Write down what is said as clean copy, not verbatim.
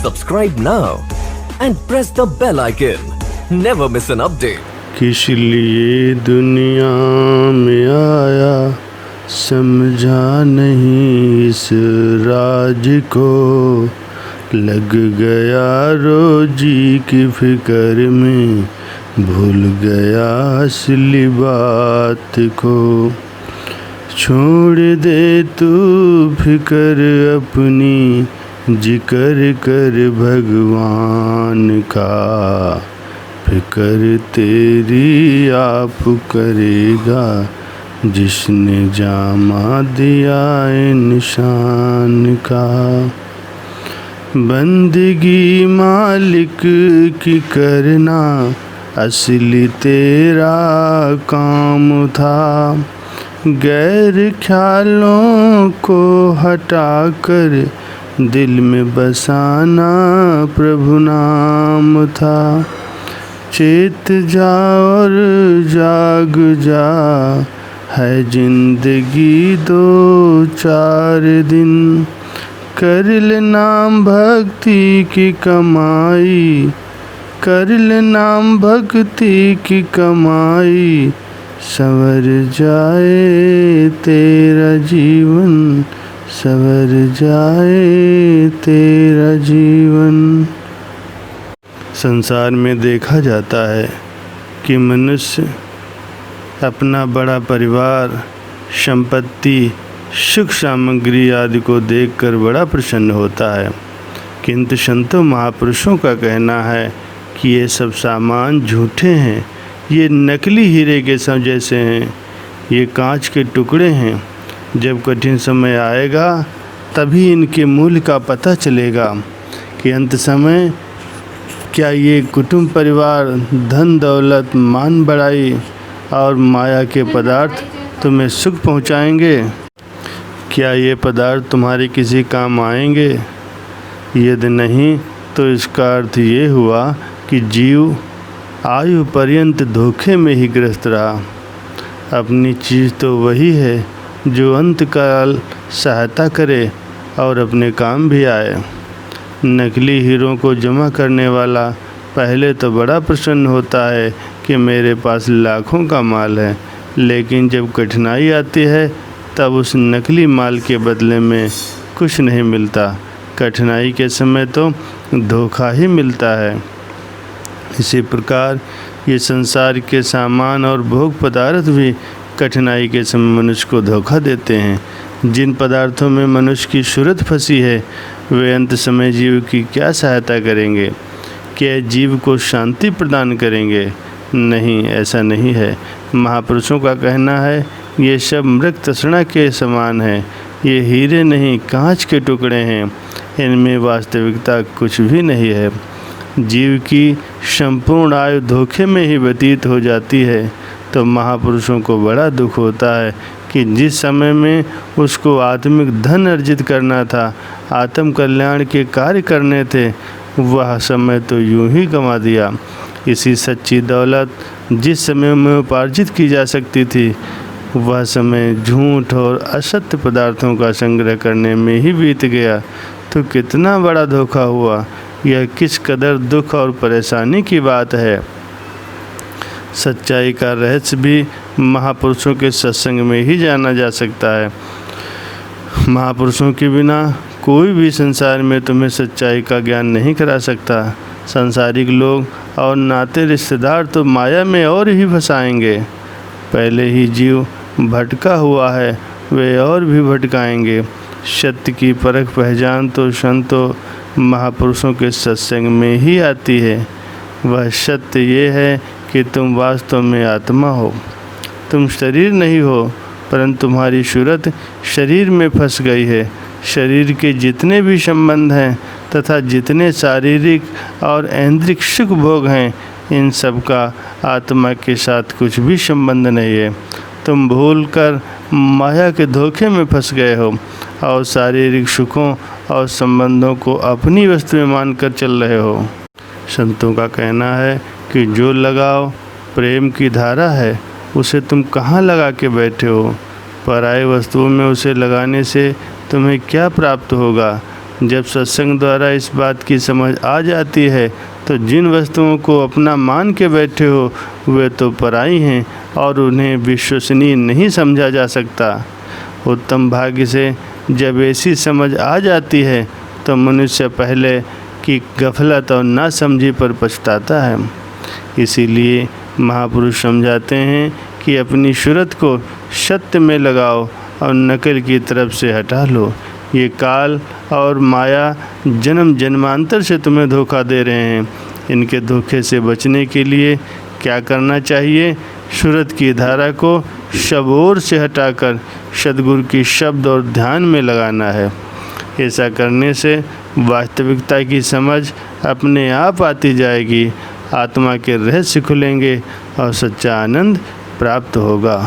Subscribe now and press the bell icon. Never miss an update. किस लिए दुनिया में आया समझा नहीं इस राज को, लग गया रोजी की फिक्र में भूल गया असली बात को। छोड़ दे तू फिक्र अपनी, जिक्र कर भगवान का, फिक्र तेरी आप करेगा जिसने जामा दिया इंसान का। बंदगी मालिक की करना असली तेरा काम था, गैर ख्यालों को हटाकर दिल में बसाना प्रभु नाम था। चेत जा और जाग जा, है जिंदगी दो चार दिन, कर ले नाम भक्ति की कमाई, कर ले नाम भक्ति की कमाई, संवर जाए तेरा जीवन, संवर जाए तेरा जीवन। संसार में देखा जाता है कि मनुष्य अपना बड़ा परिवार, संपत्ति, सुख सामग्री आदि को देखकर बड़ा प्रसन्न होता है, किंतु संतों महापुरुषों का कहना है कि ये सब सामान झूठे हैं, ये नकली हीरे के सब जैसे हैं, ये कांच के टुकड़े हैं। जब कठिन समय आएगा तभी इनके मूल्य का पता चलेगा कि अंत समय क्या ये कुटुंब परिवार, धन दौलत, मान बढ़ाई और माया के पदार्थ तुम्हें सुख पहुंचाएंगे? क्या ये पदार्थ तुम्हारे किसी काम आएंगे? यदि नहीं तो इसका अर्थ ये हुआ कि जीव आयु पर्यंत धोखे में ही ग्रस्त रहा। अपनी चीज़ तो वही है जो अंतकाल सहायता करे और अपने काम भी आए। नकली हीरों को जमा करने वाला पहले तो बड़ा प्रसन्न होता है कि मेरे पास लाखों का माल है, लेकिन जब कठिनाई आती है तब उस नकली माल के बदले में कुछ नहीं मिलता। कठिनाई के समय तो धोखा ही मिलता है। इसी प्रकार ये संसार के सामान और भोग पदार्थ भी कठिनाई के समय मनुष्य को धोखा देते हैं। जिन पदार्थों में मनुष्य की सूरत फंसी है वे अंत समय जीव की क्या सहायता करेंगे? क्या जीव को शांति प्रदान करेंगे? नहीं, ऐसा नहीं है। महापुरुषों का कहना है ये सब मृग तृष्णा के समान है, ये हीरे नहीं कांच के टुकड़े हैं, इनमें वास्तविकता कुछ भी नहीं है। जीव की संपूर्ण आयु धोखे में ही व्यतीत हो जाती है तो महापुरुषों को बड़ा दुख होता है कि जिस समय में उसको आत्मिक धन अर्जित करना था, आत्म कल्याण के कार्य करने थे, वह समय तो यूं ही गंवा दिया। इसी सच्ची दौलत जिस समय में उपार्जित की जा सकती थी, वह समय झूठ और असत्य पदार्थों का संग्रह करने में ही बीत गया, तो कितना बड़ा धोखा हुआ। यह किस कदर दुख और परेशानी की बात है। सच्चाई का रहस्य भी महापुरुषों के सत्संग में ही जाना जा सकता है। महापुरुषों के बिना कोई भी संसार में तुम्हें सच्चाई का ज्ञान नहीं करा सकता। सांसारिक लोग और नाते रिश्तेदार तो माया में और ही फंसाएंगे। पहले ही जीव भटका हुआ है, वे और भी भटकाएंगे। सत्य की परख पहचान तो संतों महापुरुषों के सत्संग में ही आती है। वह सत्य ये है कि तुम वास्तव में आत्मा हो, तुम शरीर नहीं हो, परंतु तुम्हारी सूरत शरीर में फंस गई है। शरीर के जितने भी संबंध हैं तथा जितने शारीरिक और ऐन्द्रिक सुख भोग हैं, इन सब का आत्मा के साथ कुछ भी संबंध नहीं है। तुम भूलकर माया के धोखे में फंस गए हो और शारीरिक सुखों और संबंधों को अपनी वस्तु में मानकर चल रहे हो। संतों का कहना है कि जो लगाव प्रेम की धारा है उसे तुम कहाँ लगा के बैठे हो। पराई वस्तुओं में उसे लगाने से तुम्हें क्या प्राप्त होगा। जब सत्संग द्वारा इस बात की समझ आ जाती है तो जिन वस्तुओं को अपना मान के बैठे हो वे तो पराई हैं और उन्हें विश्वसनीय नहीं समझा जा सकता। उत्तम भाग्य से जब ऐसी समझ आ जाती है तो मनुष्य पहले की गफलत और नासमझी पर पछताता है। इसीलिए महापुरुष समझाते हैं कि अपनी सूरत को सत्य में लगाओ और नकल की तरफ से हटा लो। ये काल और माया जन्म जन्मांतर से तुम्हें धोखा दे रहे हैं। इनके धोखे से बचने के लिए क्या करना चाहिए? सूरत की धारा को शबोर से हटाकर सद्गुरु की शब्द और ध्यान में लगाना है। ऐसा करने से वास्तविकता की समझ अपने आप आती जाएगी, आत्मा के रहस्य खुलेंगे और सच्चा आनंद प्राप्त होगा।